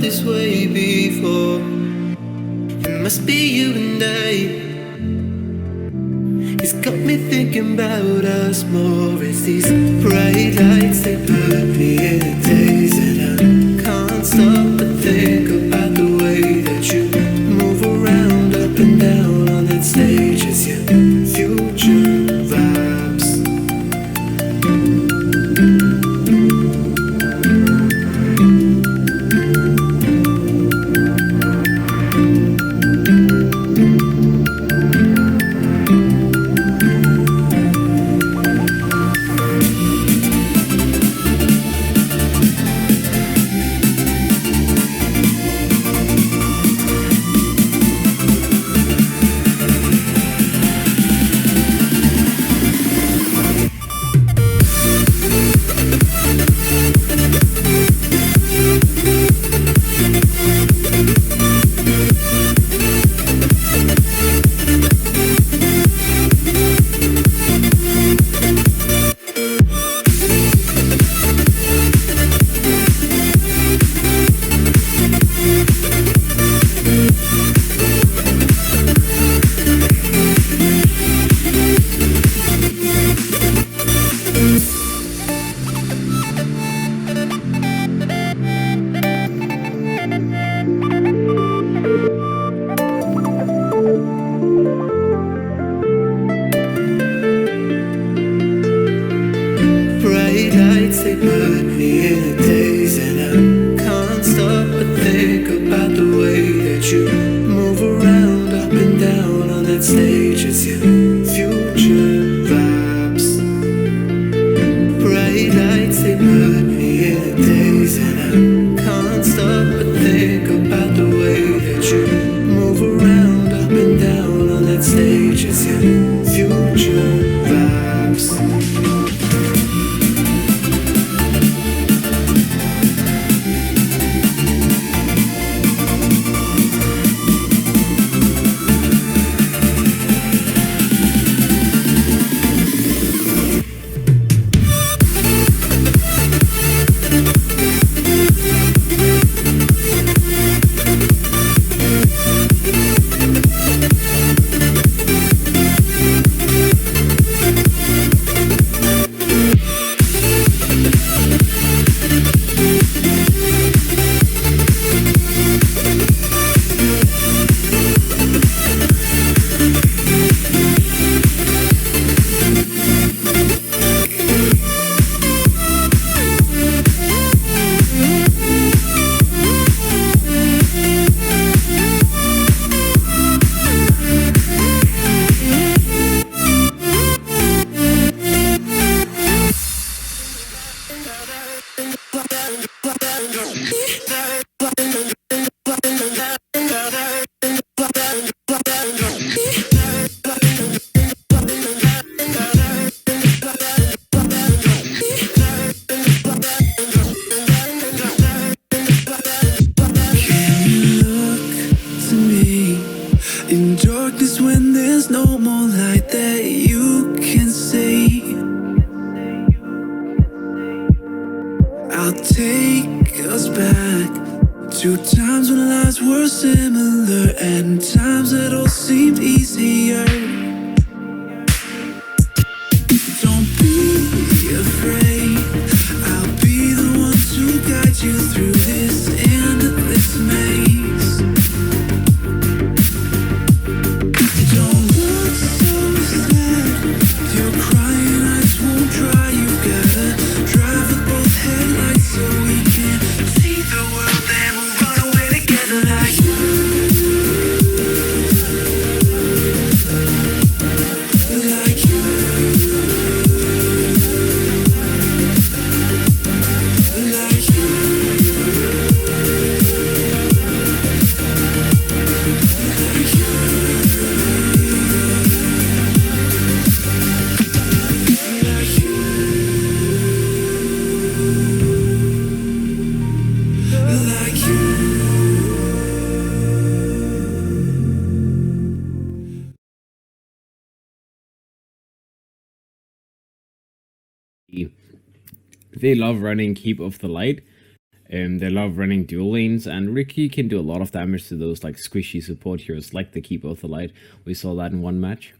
this way before. It must be you and I. It's got me thinking about us more. It's these bright lights that put me in a daze, and I can't stop but think about the way that you move around up and down on that stage. It's your future vibes. Bright lights, they put me in a daze, and I can't stop but think about the way that you move around up and down on that stage. It's your future vibes. Bright lights, they put me in a daze, and I can't stop but think about the way that you move around up and down on that stage. It's your future vibes. In darkness when there's no more light that you can see, I'll take us back to times when lives were similar and times that all seemed easier. Don't be afraid, I'll be the one to guide you through this endless maze. Don't look so sad, if you're crying eyes won't dry. You gotta drive with both headlights so we can see the world and we'll run away together like they love running Keep of the Light. They love running dual lanes, and Ricky can do a lot of damage to those like squishy support heroes like the Keeper of the Light. We saw that in one match.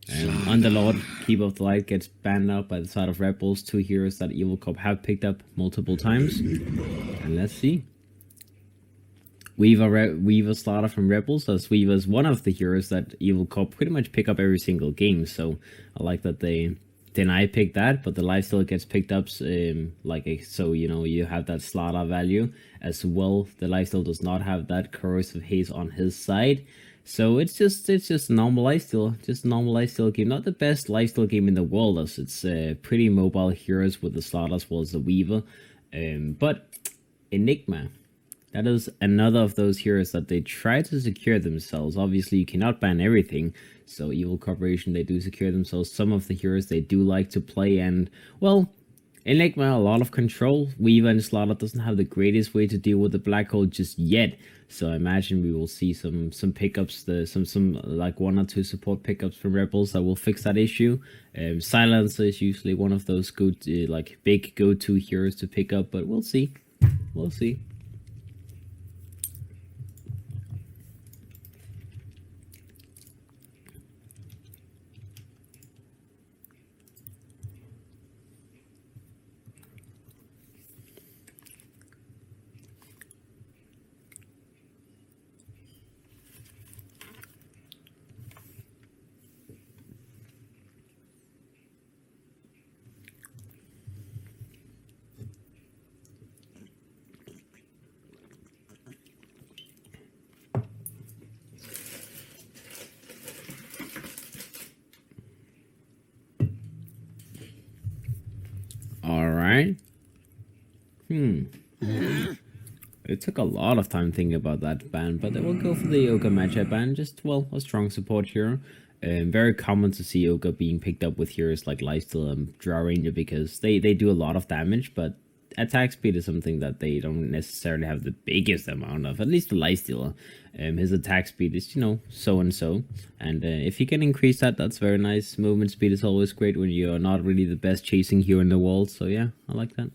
Underlord, Keeper of the Light gets banned out by the side of Red Bulls, two heroes that Evil Corp have picked up multiple times. And let's see. Weaver Slaughter from Rebels, as Weaver is one of the heroes that Evil Corp pretty much pick up every single game, so I like that they deny pick that, but the lifesteal gets picked up, so you know, you have that Slaughter value as well. The lifesteal does not have that Corrosive Haze on his side, so it's just normal lifesteal, just normal lifesteal game. Not the best lifesteal game in the world, as it's pretty mobile heroes with the Slaughter as well as the Weaver, but Enigma. That is another of those heroes that they try to secure themselves. Obviously, you cannot ban everything, so Evil Corporation, they do secure themselves some of the heroes they do like to play, and, well, Enigma, a lot of control. Weaver and Slaughter doesn't have the greatest way to deal with the black hole just yet, so I imagine we will see some pickups, some like 1 or 2 support pickups from Rebels that will fix that issue. Silencer is usually one of those like big go-to heroes to pick up, but we'll see. We'll see. Alright. It took a lot of time thinking about that ban, but I will go for the Yoga matchup ban. Just, well, a strong support hero. Very common to see Yoga being picked up with heroes like Lifesteal and Draw Ranger because they do a lot of damage, but attack speed is something that they don't necessarily have the biggest amount of. At least the Lifesteal. His attack speed is, you know, so and so. And if you can increase that, that's very nice. Movement speed is always great when you're not really the best chasing hero in the world. So yeah, I like that.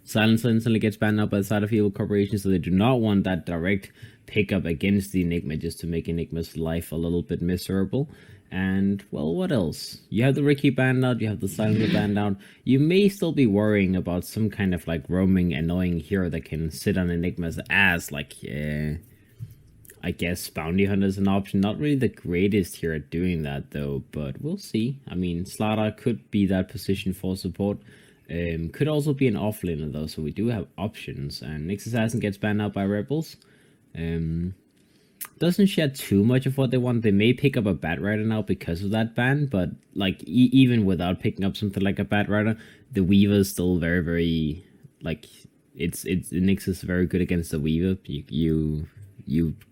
Silencer instantly gets banned out by the side of Evil Corporation, so they do not want that direct pickup against the Enigma just to make Enigma's life a little bit miserable. And, well, what else? You have the Ricky banned out, you have the Silencer banned out. You may still be worrying about some kind of, like, roaming, annoying hero that can sit on Enigma's ass, like, I guess Bounty Hunter is an option. Not really the greatest here at doing that, though, but we'll see. I mean, Slaughter could be that position for support. Could also be an offlaner though, so we do have options. And Nyx Assassin gets banned out by Rebels. Doesn't share too much of what they want. They may pick up a Bat Rider now because of that ban, but like even without picking up something like a Bat Rider, the Weaver is still very, very like Nyx is very good against the Weaver. You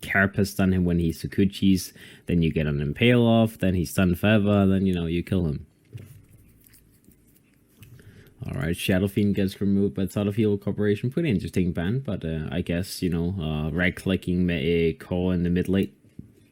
carapace stun him when he Sakuchis, then you get an Impale off, then he's stunned forever, then you know you kill him. Alright, Shadow Fiend gets removed by the side of Evil Corporation. Pretty interesting ban, but I guess, you know, right-clicking a core in the mid lane.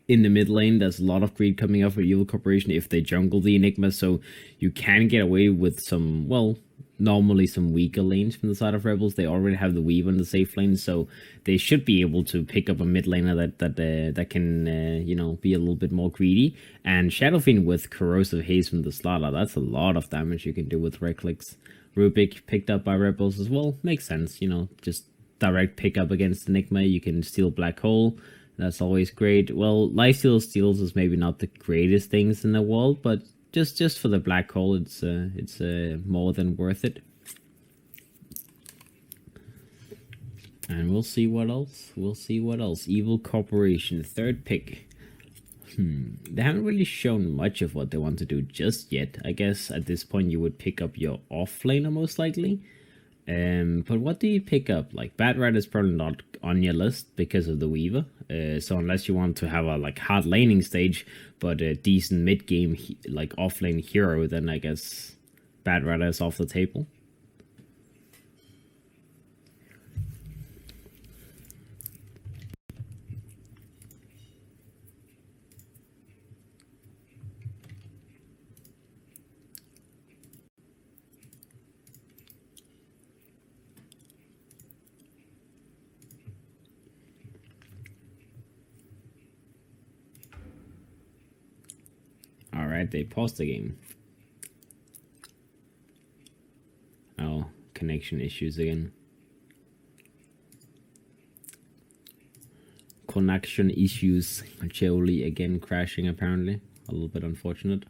In the mid lane, there's a lot of greed coming up for Evil Corporation if they jungle the Enigma, so you can get away with some, well, normally some weaker lanes from the side of Rebels. They already have the Weave on the safe lane, so they should be able to pick up a mid laner that can, you know, be a little bit more greedy. And Shadow Fiend with Corrosive Haze from the Slaughter, that's a lot of damage you can do with right clicks. Rubik picked up by Rebels as well. Makes sense, you know, just direct pickup against Enigma. You can steal Black Hole. That's always great. Well, Lifesteal steals is maybe not the greatest things in the world, but just for the Black Hole, it's more than worth it. And we'll see what else. We'll see what else. Evil Corporation, third pick. They haven't really shown much of what they want to do just yet. I guess at this point you would pick up your offlaner most likely. But what do you pick up? Like Bat Rider is probably not on your list because of the Weaver. So unless you want to have a like hard laning stage, but a decent mid game like offlane hero, then I guess Bat Rider is off the table. right, they paused the game. Oh, connection issues again. Connection issues. Jolie again crashing apparently. A little bit unfortunate.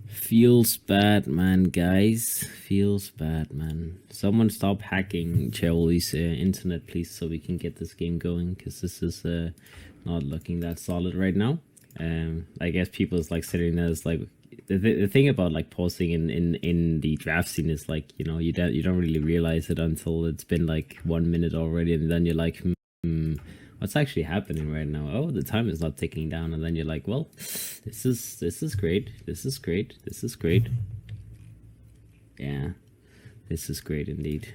Feels bad, man, guys. Feels bad, man. Someone stop hacking Charlie's internet, please, so we can get this game going, because this is not looking that solid right now. I guess people is like sitting there, is like the thing about like pausing in the draft scene is like, you know, you don't really realize it until it's been like 1 minute already, and then you're like, what's actually happening right now? Oh, the time is not ticking down, and then you're like, well, this is great. This is great. This is great. Yeah, this is great indeed.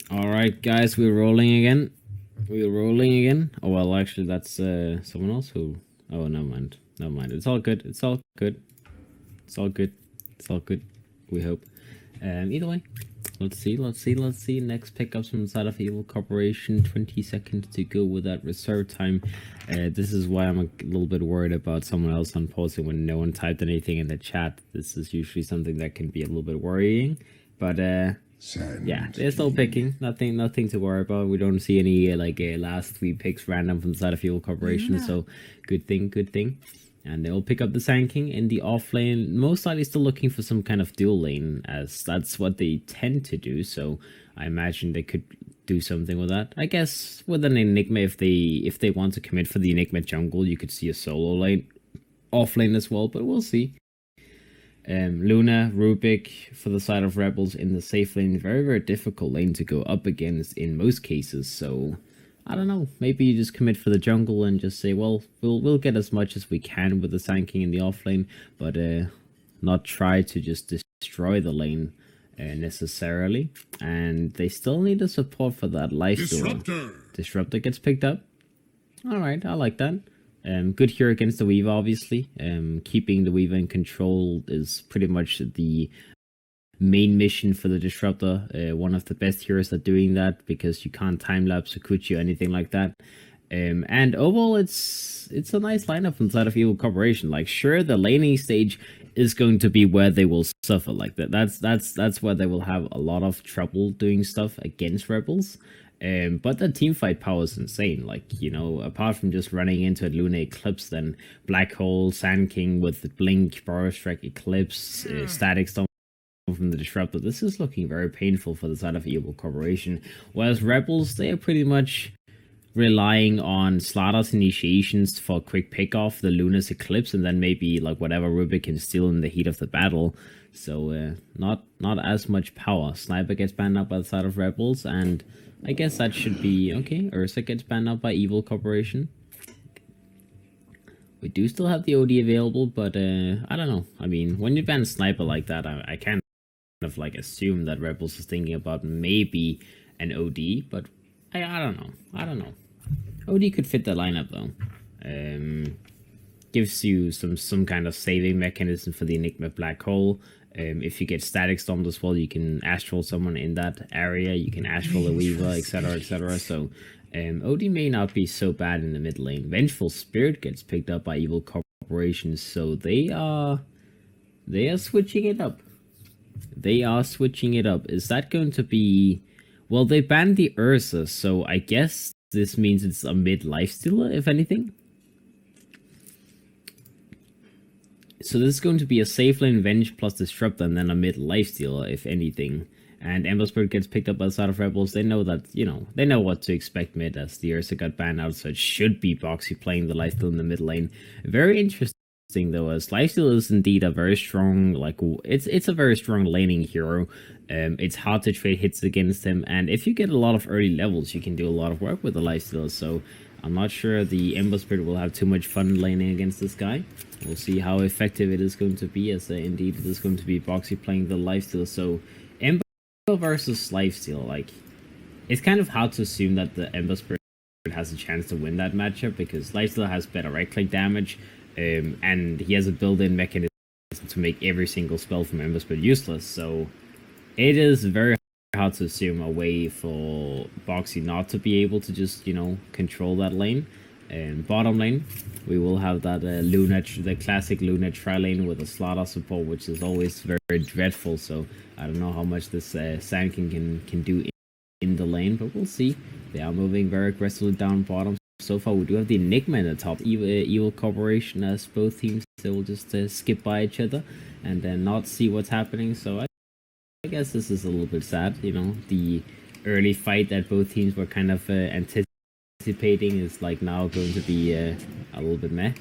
All right, guys, we're rolling again. We're rolling again. Oh well, actually, that's someone else who. Oh, never mind. Never mind. It's all good. It's all good. It's all good. It's all good. We hope. Either way, let's see. Next pickups from the side of Evil Corporation. 20 seconds to go with that reserve time. This is why I'm a little bit worried about someone else on posting when no one typed anything in the chat. This is usually something that can be a little bit worrying. But yeah, they're still picking. Nothing to worry about. We don't see any last 3 picks random from the side of Evil Corporation. So good thing. And they'll pick up the Sand King in the off lane, most likely still looking for some kind of dual lane, as that's what they tend to do. So I imagine they could do something with that. I guess with an Enigma, if they want to commit for the Enigma jungle, you could see a solo lane, off lane as well. But we'll see. Luna, Rubik for the side of Rebels in the safe lane, very difficult lane to go up against in most cases. So I don't know. Maybe you just commit for the jungle and just say, well, we'll get as much as we can with the Sand King in the off lane, but not try to just destroy the lane necessarily. And they still need the support for that lifesteal. Disruptor gets picked up. All right, I like that. Good here against the Weaver, obviously. Keeping the Weaver in control is pretty much the main mission for the Disruptor. One of the best heroes at doing that, because you can't time-lapse Sakuchi or anything like that. And overall, it's a nice lineup inside of Evil Corporation. Like, sure, the laning stage is going to be where they will suffer. Like that's where they will have a lot of trouble doing stuff against Rebels. But the team fight power is insane. Like, you know, apart from just running into a Luna Eclipse, then Black Hole, Sand King with the Blink, Borrow Strike, Eclipse, Static Storm from the Disruptor, this is looking very painful for the side of Evil Corporation. Whereas Rebels, they are pretty much relying on Slaughter's initiations for a quick pick off the Luna's Eclipse, and then maybe like whatever Rubik can steal in the heat of the battle. So not as much power. Sniper gets banned out by the side of Rebels, and I guess that should be okay. Ursa gets banned out by Evil Corporation. We do still have the OD available, but I don't know. I mean, when you ban Sniper like that, I kind of like assume that Rebels is thinking about maybe an OD, but I don't know. OD could fit the lineup though. Gives you some kind of saving mechanism for the Enigma Black Hole. If you get Static Stormed as well, you can Astral someone in that area. You can Astral a Weaver, etc. So OD may not be so bad in the mid lane. Vengeful Spirit gets picked up by Evil Corporation, so they are switching it up. Is that going to be... Well, they banned the Ursa, so I guess this means it's a mid lifestealer, if anything. So this is going to be a safe lane Venge plus Disruptor, and then a mid lifestealer, if anything. And Ember Spirit gets picked up by the side of Rebels. They know that, you know, they know what to expect mid, as the Ursa got banned out, so it should be Boxy playing the lifesteal in the mid lane. Very interesting though, as lifesteal is indeed a very strong, like, it's a very strong laning hero. It's hard to trade hits against him, and if you get a lot of early levels, you can do a lot of work with the lifesteal. So I'm not sure the Ember Spirit will have too much fun laning against this guy. We'll see how effective it is going to be, as indeed it is going to be Boxy playing the lifesteal. So Ember versus lifesteal, like, it's kind of hard to assume that the Ember Spirit has a chance to win that matchup, because lifesteal has better right click damage. And he has a built-in mechanism to make every single spell from Ember Spirit useless, so it is very hard to assume a way for Boxy not to be able to just, you know, control that lane. And bottom lane, we will have that the classic Luna tri lane with a Slaughter support, which is always very dreadful, so I don't know how much this Sand King can do in the lane, but we'll see. They are moving very aggressively down bottom. So far, we do have the Enigma in the top. Evil Corporation, as both teams, they will just skip by each other and then not see what's happening. So I guess this is a little bit sad. You know, the early fight that both teams were kind of anticipating is like now going to be a little bit meh.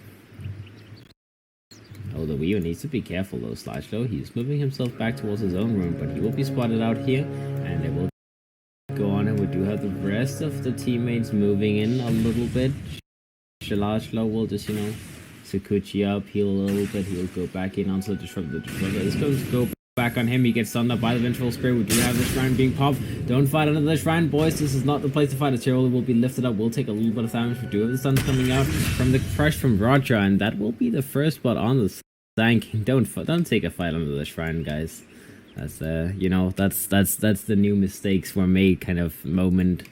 Oh, the Weaver needs to be careful though, Slash though. He's moving himself back towards his own room, but he will be spotted out here, and it will go on, and we do have the rest of the teammates moving in a little bit. Shalashlo will just, you know, Sakuchi up, heal a little bit. He'll go back in onto the Disruptor. The Disruptor is going to go back back on him. He gets stunned up by the Vengeful Spirit. We do have the Shrine being popped. Don't fight under the Shrine, boys. This is not the place to fight. A Tyroler will be lifted up. We'll take a little bit of damage. We do have the stuns coming out from the crush from Roger, and that will be the first spot on the Sand King. Don't take a fight under the Shrine, guys. That's you know, that's the new mistakes were made kind of moment.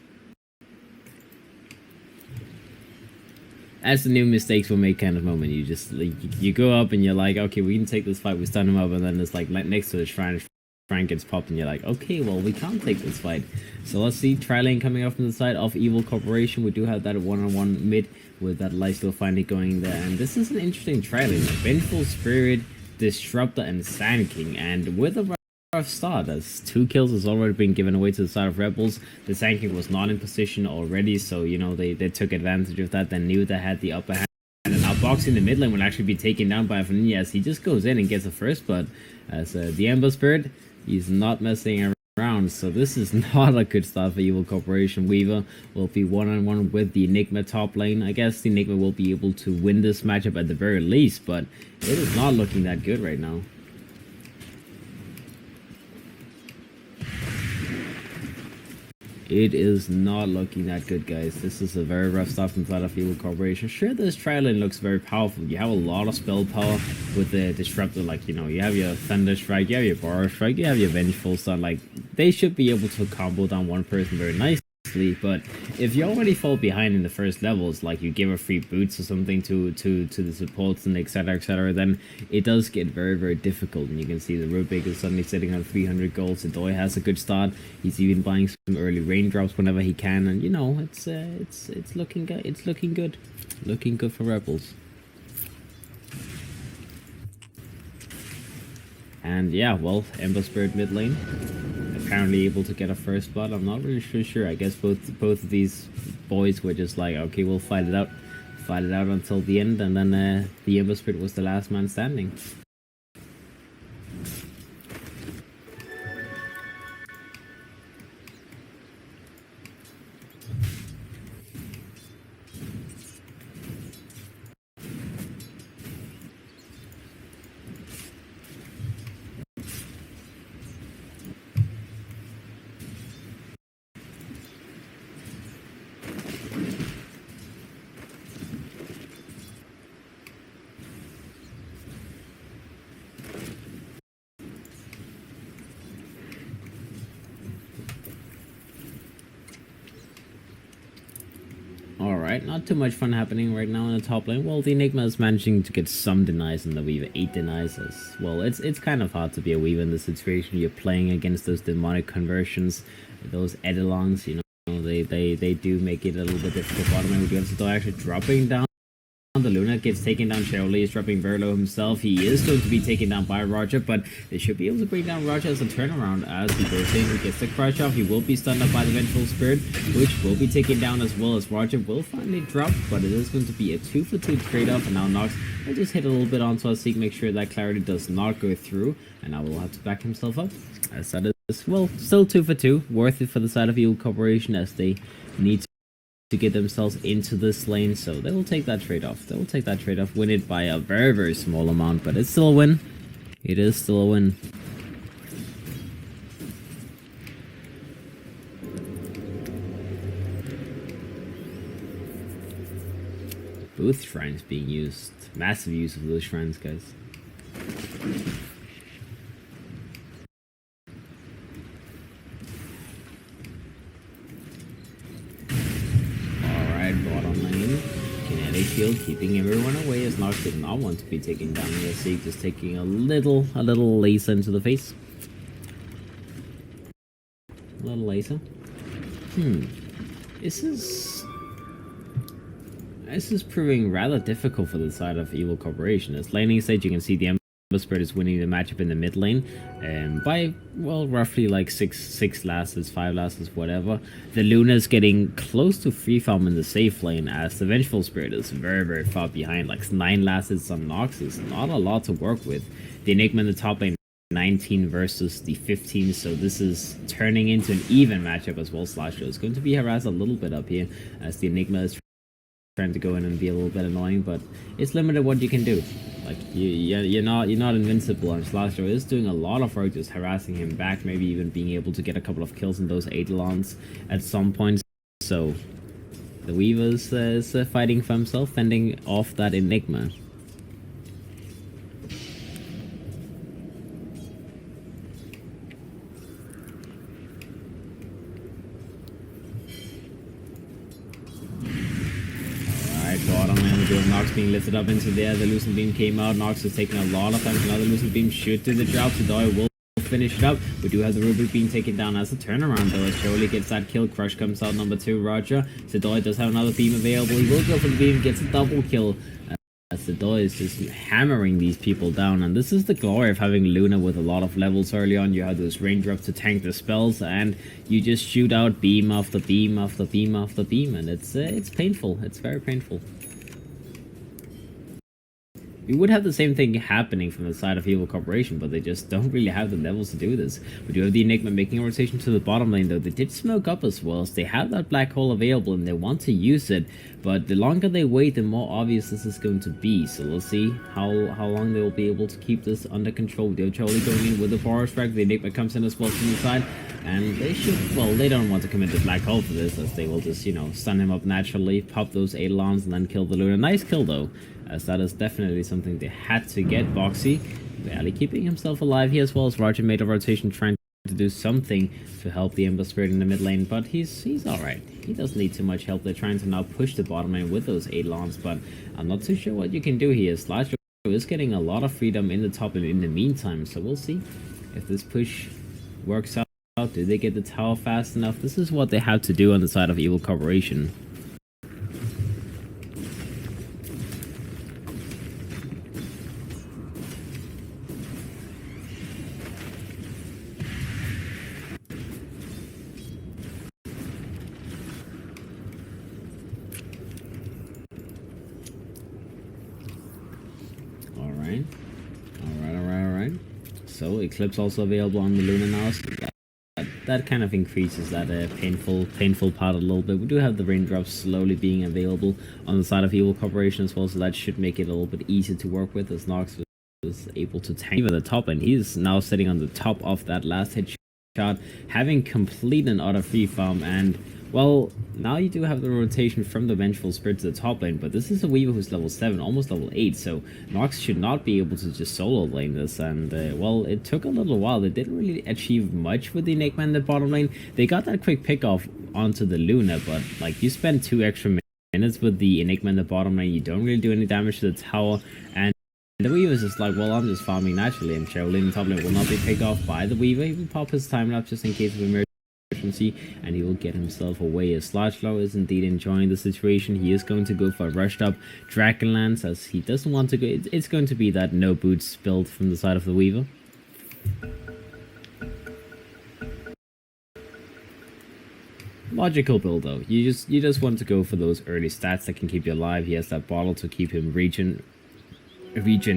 That's the new mistakes were made kind of moment. You just like, you go up and you're like, okay, we can take this fight. We stun him up, and then it's like next to the Shrine gets popped, and you're like, okay, well, we can't take this fight. So let's see Tri-Lane coming up from the side of Evil Corporation. We do have that one-on-one mid with that lifesteal finally going there, and this is an interesting Tri-Lane. Vengeful Spirit, Disruptor, and Sand King, and with a rough start as 2 kills has already been given away to the side of Rebels. The Sand King was not in position already, so you know they took advantage of that. They knew they had the upper hand, and now Box in the mid lane will actually be taken down by Vanilla as he just goes in and gets the first blood. As the Ember Spirit, he's not messing around, so this is not a good start for Evil Corporation. Weaver will be one-on-one with the Enigma top lane. I guess the Enigma will be able to win this matchup at the very least, but it is not looking that good right now. It is not looking that good, guys. This is a very rough start from side of Evil Corporation. Sure, this Tri-Lane looks very powerful. You have a lot of spell power with the Disruptor. Like, you know, you have your Thunder Strike, you have your Borrow Strike, you have your Vengeful Stun. Like, they should be able to combo down one person very nicely. But if you already fall behind in the first levels, like you give a free boots or something to the supports and etc, then it does get very, very difficult. And you can see the Rubik is suddenly sitting on 300 gold. Sadoy has a good start. He's even buying some early raindrops whenever he can, and you know it's looking good. It's looking good for Rebels. And yeah, well, Ember Spirit mid lane, apparently able to get a first blood. I'm not really sure. I guess both of these boys were just like, okay, we'll fight it out until the end, and then the Ember Spirit was the last man standing. Alright, not too much fun happening right now in the top lane. Well, the Enigma is managing to get some denies in the Weaver, 8 denies. Well, it's kind of hard to be a Weaver in this situation. You're playing against those demonic conversions, those Edelons, you know, they do make it a little bit difficult. Bottom lane, we do have Sato actually dropping down. The Luna gets taken down. Cheryl is dropping very low himself. He is going to be taken down by Roger, but they should be able to bring down Roger as a turnaround as he goes in. He gets the crush off. He will be stunned up by the Vengeful Spirit, which will be taken down as well as Roger will finally drop, but it is going to be a 2-for-2 trade-off, and now Nox will just hit a little bit onto us, Seek, make sure that Clarity does not go through, and now we'll have to back himself up. As that is, well, still 2-for-2. Worth it for the side of Evil Corporation as they need to get themselves into this lane, so they will take that trade-off. Win it by a very, very small amount, but it's still a win. It is still a win. Both shrines being used. Massive use of those shrines, guys. Shield keeping everyone away as Nox did not want to be taken down here. Seek just taking a little laser into the face. A little laser. This is proving rather difficult for the side of Evil Corporation. As laning stage, you can see the Ember Spirit is winning the matchup in the mid lane by, well, roughly like 5 lasses, whatever. The Luna is getting close to free farm in the safe lane as the Vengeful Spirit is very, very far behind, like 9 lasses on Nox is not a lot to work with. The Enigma in the top lane, 19 versus the 15, so this is turning into an even matchup as well. Slasher is going to be harassed a little bit up here as the Enigma is trying to go in and be a little bit annoying, but it's limited what you can do. Like you're not invincible, and Slashro is doing a lot of work just harassing him back, maybe even being able to get a couple of kills in those Eidolons at some point. So the Weaver's is fighting for himself, fending off that Enigma. Bottom lane with Nox being lifted up into the air. The Lucent Beam came out. Nox is taking a lot of damage. Another Lucent Beam should do the job. Sidoi will finish it up. We do have the Rubik being taken down as a turnaround though, as Shirley gets that kill. Crush comes out number 2. Roger. Sidoi does have another beam available. He will go for the beam, gets a double kill. Sidoi is just hammering these people down, and this is the glory of having Luna with a lot of levels early on. You have those raindrops to tank the spells, and you just shoot out beam after beam after beam after beam, and it's painful. It's very painful. We would have the same thing happening from the side of Evil Corporation, but they just don't really have the levels to do this. We do have the Enigma making a rotation to the bottom lane, though. They did smoke up as well, so they have that black hole available and they want to use it. But the longer they wait, the more obvious this is going to be. So we'll see how long they will be able to keep this under control. They're totally going in with the forest strike. The Enigma comes in as well from the side. And they should, well, they don't want to commit the black hole for this, as they will just, stun him up naturally, pop those Eidolons, and then kill the Luna. Nice kill, though, as that is definitely something they had to get. Boxy barely keeping himself alive here, as well as Roger made a rotation, trying to do something to help the Ember Spirit in the mid lane, but he's alright. He doesn't need too much help. They're trying to now push the bottom lane with those Eidolons, but I'm not too sure what you can do here. Slash is getting a lot of freedom in the top lane in the meantime, so we'll see if this push works out. Do they get the tower fast enough? This is what they have to do on the side of Evil Corporation. Alright. So Eclipse also available on the Luna now. So that kind of increases that painful part a little bit. We do have the raindrops slowly being available on the side of Evil Corporation as well, so that should make it a little bit easier to work with, as Nox is able to tank even the top, and he's now sitting on the top of that last headshot, having complete and utter free farm. And well, now you do have the rotation from the Vengeful Spirit to the top lane, but this is a Weaver who's level 7, almost level 8, so Nox should not be able to just solo lane this, and well, it took a little while. They didn't really achieve much with the Enigma in the bottom lane. They got that quick pick off onto the Luna, but like, you spend 2 extra minutes with the Enigma in the bottom lane, you don't really do any damage to the tower, and the Weaver's just like, well, I'm just farming naturally, and Cheryl in the top lane will not be picked off by the Weaver. He will pop his time up just in case of emergency, and he will get himself away, as Slashlow is indeed enjoying the situation. He is going to go for a rushed up Dragonlance, as he doesn't want to go. It's going to be that no boots build from the side of the Weaver. Logical build though. You just want to go for those early stats that can keep you alive. He has that bottle to keep him regened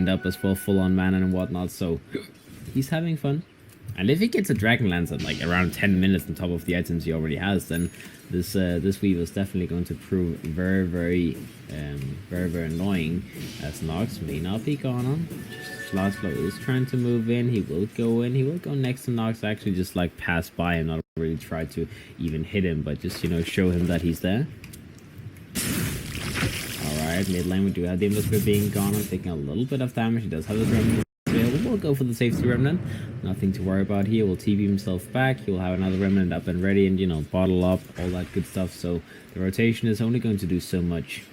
up as well, full on mana and whatnot, so he's having fun. And if he gets a Dragonlance at like around 10 minutes on top of the items he already has, then this Weaver is definitely going to prove very annoying, as Nox may not be gone on. Slashlow is trying to move in. He will go in. He will go next to Nox, actually just like pass by him, not really try to even hit him, but just, show him that he's there. Alright, mid lane we do have the Ember being gone on, taking a little bit of damage. He does have the Remnant. We'll go for the safety Remnant. Nothing to worry about here. We'll TP himself back. He'll have another Remnant up and ready, and bottle up, all that good stuff. So the rotation is only going to do so much.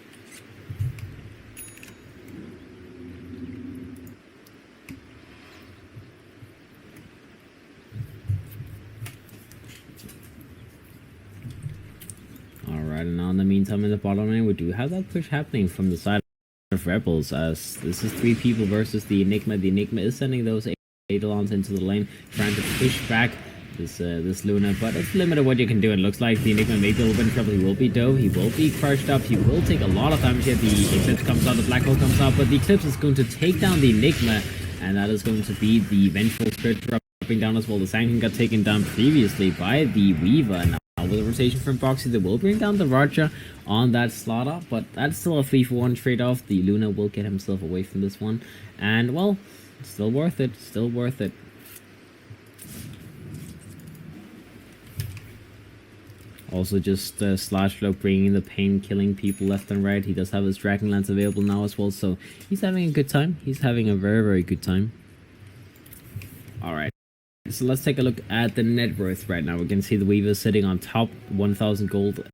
Alright, and now in the meantime in the bottom lane we do have that push happening from the side of Rebels, as this is 3 people versus the Enigma. The Enigma is sending those Eidolons into the lane, trying to push back this Luna, but it's limited what you can do. It looks like the Enigma may be a little bit in trouble. He will be dove, he will be crushed up, he will take a lot of damage here. The Eclipse comes out, the Black Hole comes out, but the Eclipse is going to take down the Enigma, and that is going to be the Vengeful Spirit dropping down as well. The Sanction got taken down previously by the Weaver, and now with the rotation from Boxy, they will bring down the Roger on that slaughter, but that's still a 3-for-1 trade-off. The Luna will get himself away from this one, and well, still worth it, still worth it. Also just Slash Flow bringing the pain, killing people left and right. He does have his Dragon Lance available now as well, so he's having a good time. He's having a very, very good time. Alright, so let's take a look at the net worth right now. We can see the Weaver sitting on top, 1,000 gold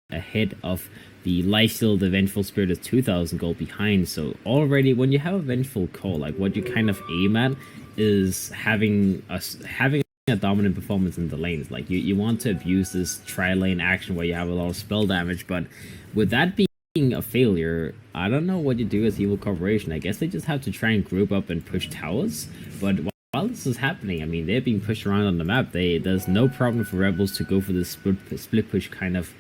ahead of the Lifesteal. The Vengeful Spirit is 2,000 gold behind. So already when you have a Vengeful Call, like what you kind of aim at is having a dominant performance in the lanes. Like you want to abuse this tri-lane action where you have a lot of spell damage, but with that being a failure, I don't know what you do as Evil Corporation. I guess they just have to try and group up and push towers, but while this is happening, I mean, they're being pushed around on the map. There's no problem for Rebels to go for this split push kind of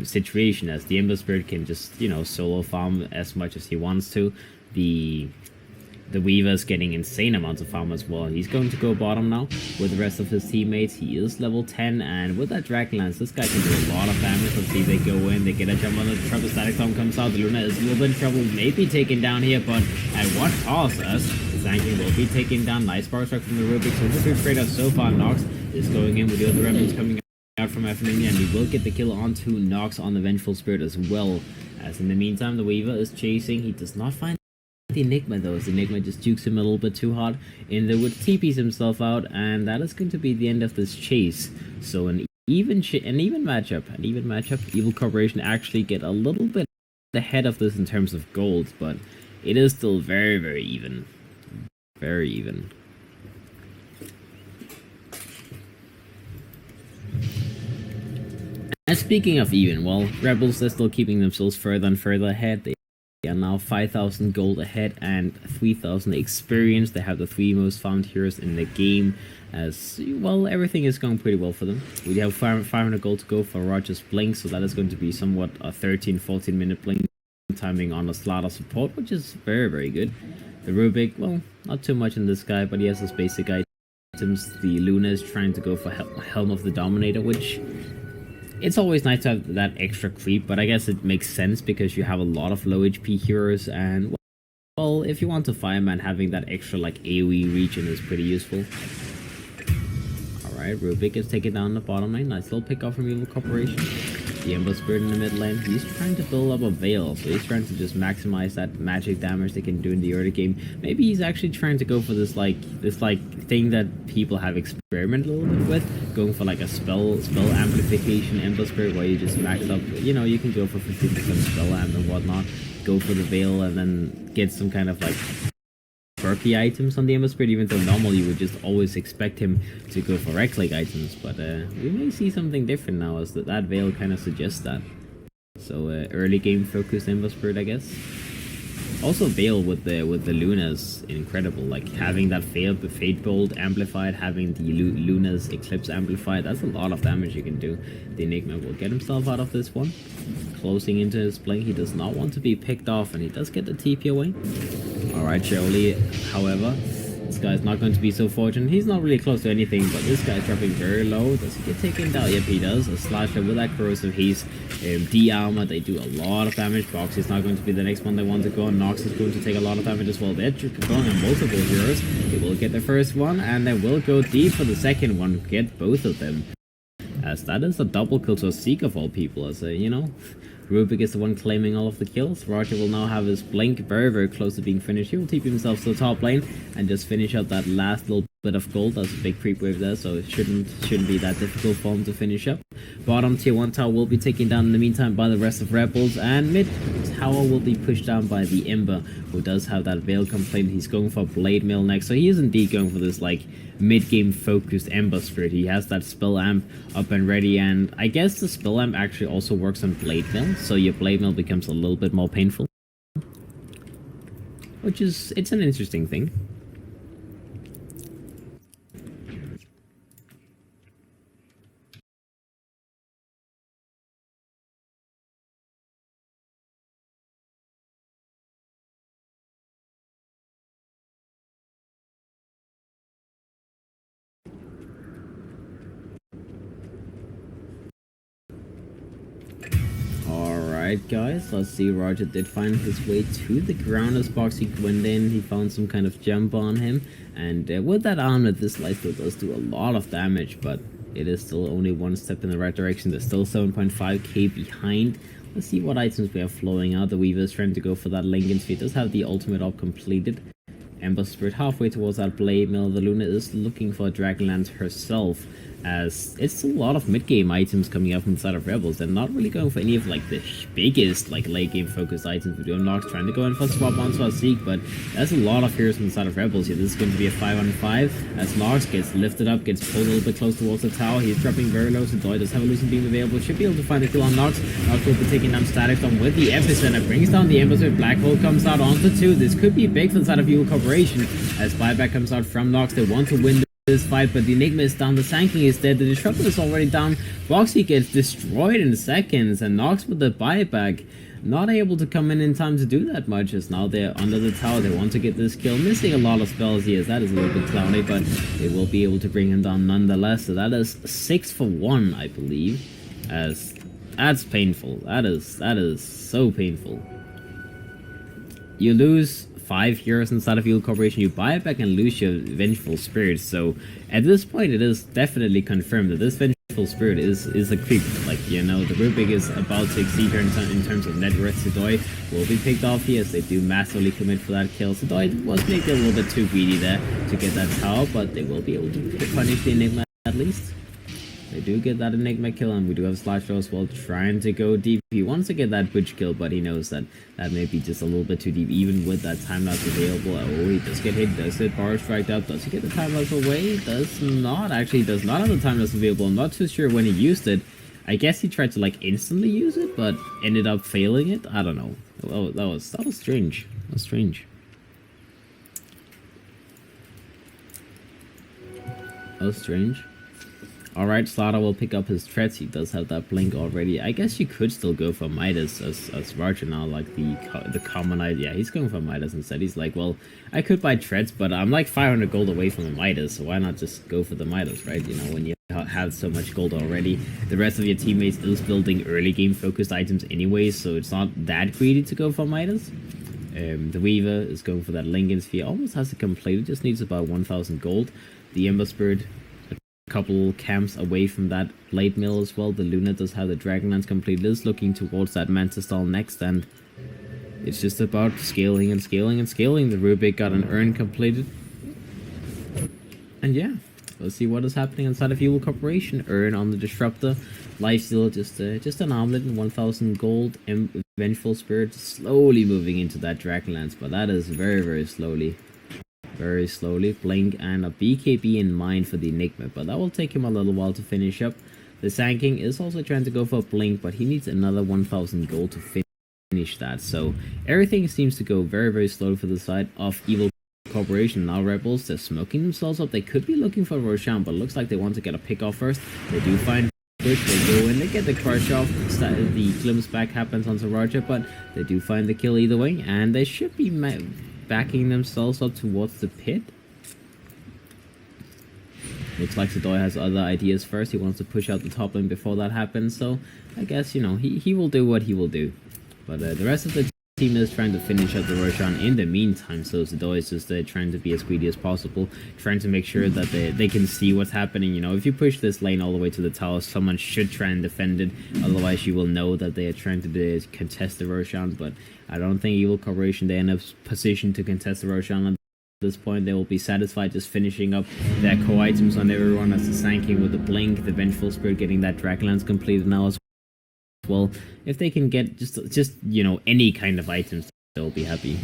situation, as the Ember Spirit can just, you know, solo farm as much as he wants to. The Weaver's getting insane amounts of farm as well. He's going to go bottom now with the rest of his teammates. He is level 10, and with that Dragon Lance, this guy can do a lot of damage. Let's see, they go in, they get a jump on the Trouble. Static Storm comes out. The Luna is a little bit in trouble, maybe taken down here, but at what cost? Us? The Zanking will be taken down. Nice spark strike from the Rubik. So the two trade-off so far. Nox is going in with the other Rebels coming out from FNM, and he will get the kill onto Nox on the Vengeful Spirit as well. As in the meantime, the Weaver is chasing. He does not find the Enigma though, as Enigma just jukes him a little bit too hard in the wood, TPs himself out, and that is going to be the end of this chase. So an even matchup. Evil Corporation actually get a little bit ahead of this in terms of gold, but it is still very, very even. Very even. And speaking of even, well, Rebels are still keeping themselves further and further ahead. They are now 5,000 gold ahead and 3,000 experience. They have the 3 most farmed heroes in the game. As well, everything is going pretty well for them. We have 500 gold to go for Roger's Blink, so that is going to be somewhat a 13-14 minute blink timing on the slaughter support, which is very, very good. The Rubik, well, not too much in this guy, but he has his basic items. The Luna is trying to go for Helm of the Dominator, which it's always nice to have that extra creep, but I guess it makes sense because you have a lot of low HP heroes, and well, if you want to Fireman, having that extra like AoE region is pretty useful. Alright, Rubik is taken down the bottom lane. Nice little pick off from Evil Corporation. The Ember Spirit in the mid lane. He's trying to build up a Veil, so he's trying to just maximize that magic damage they can do in the early game. Maybe he's actually trying to go for this thing that people have experimented a little bit with, going for like a spell amplification Ember Spirit, where you just max up, you know, you can go for 50% spell amp and whatnot, go for the Veil, and then get some kind of like quirky items on the Ember Spirit, even though normally you would just always expect him to go for Rec-like items, but we may see something different now, as that Veil kind of suggests that. So early game focused Ember Spirit, I guess. Also Veil with the Luna's incredible, like having that Fate Bolt amplified, having the Luna's Eclipse amplified, that's a lot of damage you can do. The Enigma will get himself out of this one. Closing into his blink, he does not want to be picked off, and he does get the TP away. Alright, Jolie, however, this guy's not going to be so fortunate. He's not really close to anything, but this guy's dropping very low. Does he get taken down? Yep, he does. A Slasher with that Corrosive Haze, D-Armor, they do a lot of damage. Box is not going to be the next one they want to go, and Nox is going to take a lot of damage as well. They're going on multiple heroes. They will get the first one, and they will go deep for the second one, get both of them. As that is a double kill to a Seek of all people, as you know. Rubik is the one claiming all of the kills. Roger will now have his blink very, very close to being finished. He will TP himself to the top lane and just finish up that last little bit of gold. That's a big creep wave there, so it shouldn't be that difficult for him to finish up. Bottom tier 1 tower will be taken down in the meantime by the rest of Rebels, and mid tower will be pushed down by the Ember, who does have that Veil complaint. He's going for Blade Mail next, so he is indeed going for this like mid-game focused Ember Spirit. He has that spell amp up and ready, and I guess the spell amp actually also works on Blade Mail, so your Blade Mail becomes a little bit more painful, which is, it's an interesting thing. Alright guys, let's see. Roger did find his way to the ground as Boxy went in. He found some kind of jump on him, and with that armor, this lifesteal does do a lot of damage, but it is still only one step in the right direction. There's still 7.5k behind. Let's see what items we have flowing out. The Weaver is trying to go for that Lincoln Sphere. Does have the ultimate up completed. Ember Spirit halfway towards that Blade Mill. The Luna is looking for Dragonlance herself, as it's a lot of mid-game items coming up inside of Rebels. They're not really going for any of like the biggest like late-game focused items. We do have Nox trying to go in for swap on so Seek, but there's a lot of heroes inside of Rebels here. This is going to be a 5-on-5 as Nox gets lifted up, gets pulled a little bit close towards the tower. He's dropping very low, so Doi does have a Lucent Beam available. Should be able to find a kill on Nox. Nox will be taking down Static Storm with the Epicenter, brings down the Ember Spirit. Black Hole comes out onto 2. This could be big for the side of Evil Corporation as buyback comes out from Nox. They want to win this fight, but the Enigma is down, the Sanking is dead, the Disruptor is already down. Boxy gets destroyed in seconds, and Nox with the buyback not able to come in time to do that much, as now they're under the tower. They want to get this kill, missing a lot of spells here, as that is a little bit cloudy, but they will be able to bring him down nonetheless. So that is 6 for 1, I believe, as that's painful. That is so painful. You lose 5 heroes inside of Evil Corporation, you buy it back and lose your Vengeful Spirit. So at this point, it is definitely confirmed that this Vengeful Spirit is a creep. Like, you know, the Rubik is about to exceed her in terms of net worth. Sidoi will be picked off here, as they do massively commit for that kill. Sidoi was maybe a little bit too greedy there to get that tower, but they will be able to punish the Enigma at least. They do get that Enigma kill, and we do have Slasher as well trying to go deep. He wants to get that Butch kill, but he knows that that may be just a little bit too deep, even with that time lapse available. Oh, he does get hit, does it bar strike out, does he get the time lapse away? Does not, actually does not have the time lapse available. I'm not too sure when he used it. I guess he tried to like instantly use it, but ended up failing it. I don't know. Oh, that was strange. That was strange. That was strange. Alright, Slaughter will pick up his threats. He does have that blink already. I guess you could still go for Midas as Roger now, like the common idea. Yeah, he's going for Midas instead. He's like, well, I could buy threats, but I'm like 500 gold away from a Midas, so why not just go for the Midas, right? You know, when you have so much gold already. The rest of your teammates is building early game focused items anyway, so it's not that greedy to go for Midas. The Weaver is going for that Lincoln Sphere. Almost has it completed, just needs about 1000 gold. The Ember Spirit, couple camps away from that Blade Mill as well. The Luna does have the Dragonlance completed, is looking towards that Manta stall next, and it's just about scaling and scaling and scaling. The Rubik got an urn completed, and yeah, let's see what is happening inside of Evil Corporation. Urn on the Disruptor, Lifesteal just an armlet and 1000 gold, and Vengeful Spirit slowly moving into that Dragonlance, but that is very, very slowly. Very slowly. Blink and a BKB in mind for the Enigma, but that will take him a little while to finish up. The Sand King is also trying to go for a Blink, but he needs another 1000 gold to finish that. So everything seems to go very, very slowly for the side of Evil Corporation. Now Rebels, they're smoking themselves up. They could be looking for Roshan, but it looks like they want to get a pick off first. They do find Bush, they go in, they get the crush off. The glimpse back happens onto Roger, but they do find the kill either way, and they should be backing themselves up towards the pit. Looks like Sidoi has other ideas first. He wants to push out the top lane before that happens, so I guess, you know, he will do what he will do. But the rest of the team is trying to finish up the Roshan in the meantime, so Sidoi is just trying to be as greedy as possible, trying to make sure that they can see what's happening. You know, if you push this lane all the way to the tower, someone should try and defend it, otherwise you will know that they are trying to contest the Roshan, but I don't think Evil Corporation, they're in a position to contest the Roshan at this point. They will be satisfied just finishing up their core items on everyone, as the Sand King with the Blink, the Vengeful Spirit getting that Dragonlance completed now as well. If they can get just you know, any kind of items, they'll be happy.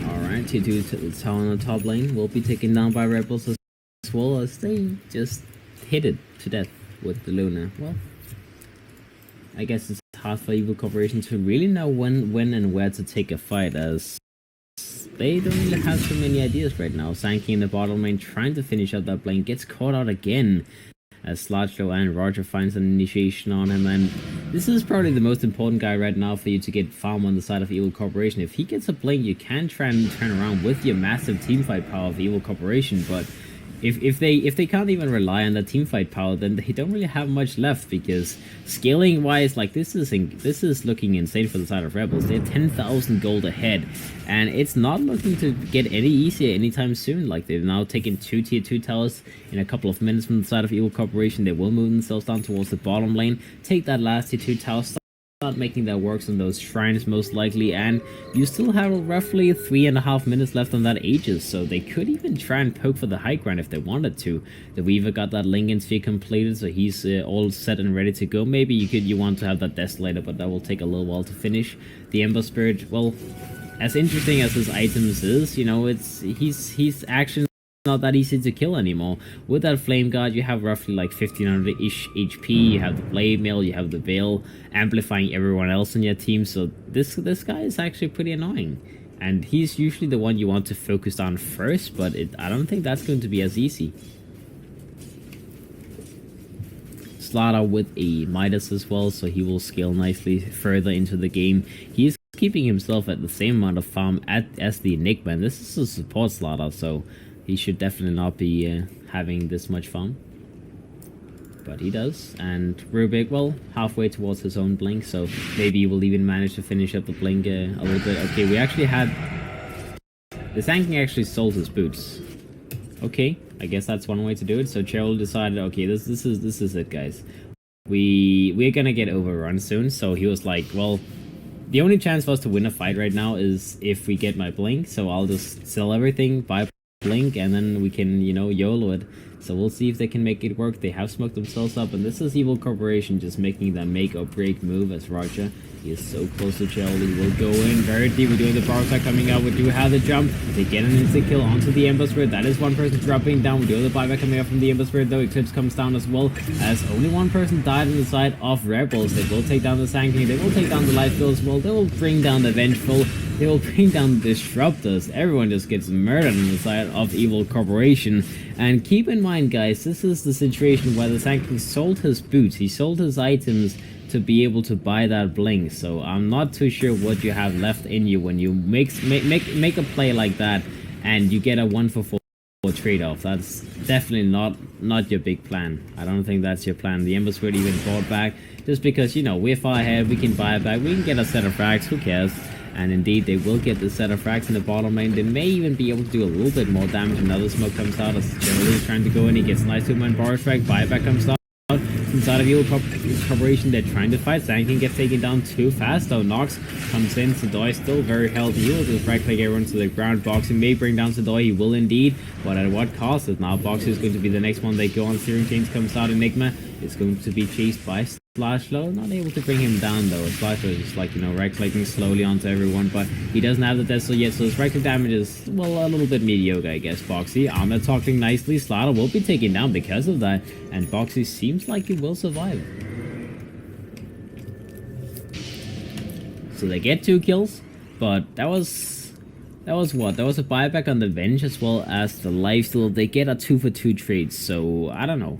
Alright, T2 to the tower on the top lane will be taken down by Rebels as well, as they just hit it to death with the Luna. Well, I guess it's hard for Evil Corporation to really know when and where to take a fight, as they don't really have so many ideas right now. Sankey in the bottom lane trying to finish up that blink, gets caught out again as Slotcho and Roger finds an initiation on him, and this is probably the most important guy right now for you to get farm on the side of Evil Corporation. If he gets a blink, you can try and turn around with your massive teamfight power of Evil Corporation, but if they can't even rely on the teamfight power, then they don't really have much left, because scaling wise, like this is looking insane for the side of Rebels. They're 10,000 gold ahead, and it's not looking to get any easier anytime soon. Like, they've now taken 2 tier 2 towers in a couple of minutes from the side of Evil Corporation. They will move themselves down towards the bottom lane, take that last tier 2 tower, start making that works on those shrines most likely, and you still have roughly 3.5 minutes left on that Aegis, so they could even try and poke for the high ground if they wanted to. The Weaver got that Lincoln Sphere completed, so he's all set and ready to go. Maybe you want to have that Desolator, but that will take a little while to finish. The Ember Spirit, well, as interesting as his items is, you know, he's action not that easy to kill anymore. With that Flame Guard, you have roughly like 1500-ish HP, you have the Blade Mail, you have the Veil, amplifying everyone else on your team, so this guy is actually pretty annoying. And he's usually the one you want to focus on first, but I don't think that's going to be as easy. Slaughter with a Midas as well, so he will scale nicely further into the game. He's keeping himself at the same amount of farm as the Enigma, and this is a support Slaughter, so he should definitely not be having this much farm. But he does, and Rubik, well, halfway towards his own blink, so maybe he will even manage to finish up the blink a little bit. Okay, we actually had... The Sanking actually sold his boots. Okay, I guess that's one way to do it. So Cheryl decided, okay, this is it, guys. We're gonna get overrun soon, so he was like, well, the only chance for us to win a fight right now is if we get my blink, so I'll just sell everything, buy blink, and then we can, you know, YOLO it. So we'll see if they can make it work. They have smoked themselves up, and this is Evil Corporation just making that make or break move as Roger. He is so close to Charlie. Will go in very deep. We're doing the power attack coming out. We do have the jump. They get an instant kill onto the Ember Spirit. That is one person dropping down. We do have the buyback coming out from the Ember Spirit, though. Eclipse comes down as well, as only one person died on the side of Rebels. They will take down the Sanctuary. They will take down the Light Field as well. They will bring down the Vengeful. They will bring down the Disruptors. Everyone just gets murdered on the side of Evil Corporation. And keep in mind, guys, this is the situation where the Sanctuary sold his boots. He sold his items to be able to buy that blink, so I'm not too sure what you have left in you when you make a play like that and you get a 1-for-4 trade-off. That's definitely not your big plan. I don't think that's your plan. The Ember Spirit even bought back just because, you know, we're far ahead, we can buy it back, we can get a set of frags, who cares? And indeed, they will get the set of frags in the bottom lane. They may even be able to do a little bit more damage. Another smoke comes out as Charlie is trying to go in. He gets a nice 2-man barrage frag. Buyback comes out. Inside of Evil Corporation, they're trying to fight. Sankin gets taken down too fast, though. Nox comes in. Sadoy still very healthy. He will just frag everyone to the ground. Boxy may bring down Sadoy. He will indeed, but at what cost? Now Boxy is going to be the next one they go on. Searing Chains comes out. Enigma is going to be chased by Slashlow. Not able to bring him down, though. Slashlow is just like, you know, right-clicking slowly onto everyone, but he doesn't have the Desol yet, so his reactive damage is, well, a little bit mediocre, I guess. Boxy, Armor talking nicely. Slaughter will be taken down because of that, and Boxy seems like he will survive. So they get 2 kills, but that was what? That was a buyback on the Venge as well as the lifesteal. They get a 2-for-2 trade, so I don't know.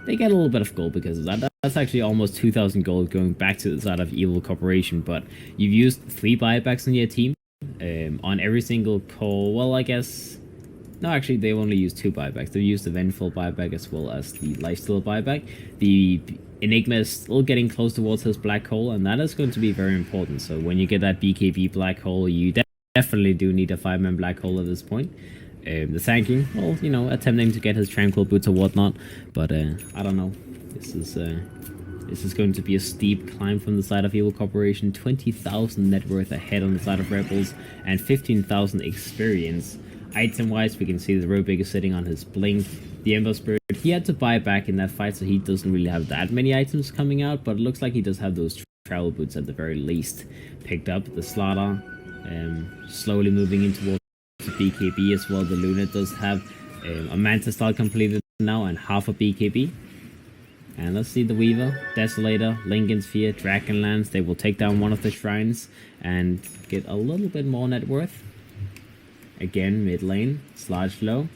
They get a little bit of gold because of that. That's actually almost 2,000 gold going back to the side of Evil Corporation, but you've used 3 buybacks on your team on every single call. Well, I guess... No, actually, they've only used 2 buybacks. They've used the Vengeful buyback as well as the Lifesteal buyback. The Enigma is still getting close towards his black hole, and that is going to be very important. So when you get that BKB black hole, you definitely do need a 5-man black hole at this point. The Sanking, well, you know, attempting to get his Tranquil Boots or whatnot, but I don't know. This is going to be a steep climb from the side of Evil Corporation. 20,000 net worth ahead on the side of Rebels, and 15,000 experience. Item-wise, we can see the Rubik is sitting on his Blink. The Ember Spirit, he had to buy back in that fight, so he doesn't really have that many items coming out, but it looks like he does have those travel boots at the very least picked up. The Slaughter, slowly moving in towards BKB as well. The Luna does have a Mantis style completed now and half a BKB. And let's see the Weaver, Desolator, Lincoln Sphere, Dragonlance. They will take down one of the shrines and get a little bit more net worth. Again, mid lane, Sludge low.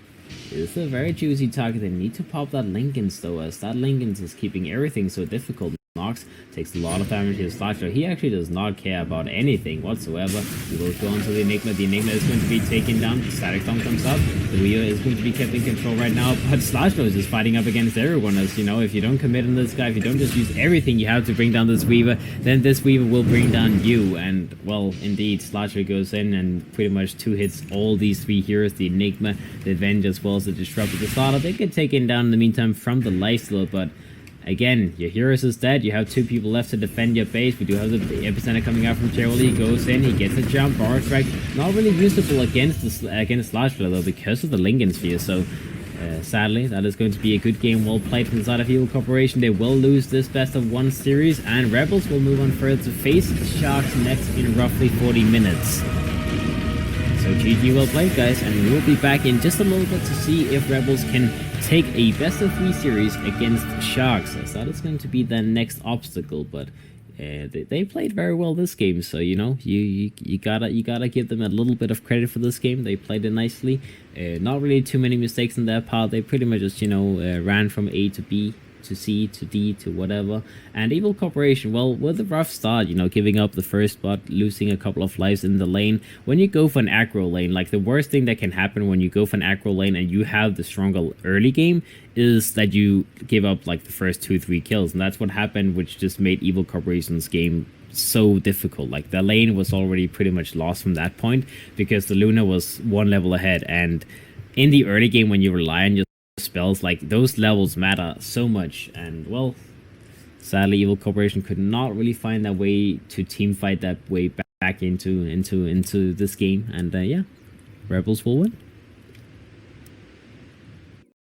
It's a very juicy target. They need to pop that Linken's though, as that Linken's is keeping everything so difficult. Nox takes a lot of damage to his Sludge. He actually does not care about anything whatsoever. He will go on to the Enigma. The Enigma is going to be taken down. Static Storm comes up. The Weaver is going to be kept in control right now, but Sludge is just fighting up against everyone. As you know, if you don't commit on this guy, if you don't just use everything you have to bring down this Weaver, then this Weaver will bring down you. And well, indeed, Sludge goes in and pretty much two hits all these three heroes, the Enigma, the Avenge, as well as the Disruptor. The starter, they get taken down in the meantime from the lifesteal, but again, your Heroes is dead. You have two people left to defend your base. We do have the epicenter coming out from Cherylly. He goes in, he gets a jump, bar strike. Not really usable against Slashflow though, because of the Linken Sphere. So sadly, that is going to be a good game. Well played from the side of Evil Corporation. They will lose this best of one series, and Rebels will move on further to face Sharks next in roughly 40 minutes. So GG, well played guys, and we will be back in just a little bit to see if Rebels can take a best of 3 series against Sharks, as that is going to be the next obstacle. But they played very well this game, so you know you gotta give them a little bit of credit for this game. They played it nicely, not really too many mistakes on their part. They pretty much just ran from A to B to C to D to whatever. And Evil Corporation, well, with a rough start, giving up the first spot, losing a couple of lives in the lane. When you go for an aggro lane, like the worst thing that can happen when you go for an aggro lane and you have the stronger early game is that you give up like the first 2-3 kills, and that's what happened, which just made Evil Corporation's game so difficult. Like the lane was already pretty much lost from that point because the Luna was one level ahead, and in the early game when you rely on your spells, like those levels matter so much. And well, sadly Evil Corporation could not really find that way to team fight that way back into this game, and yeah, Rebels will win.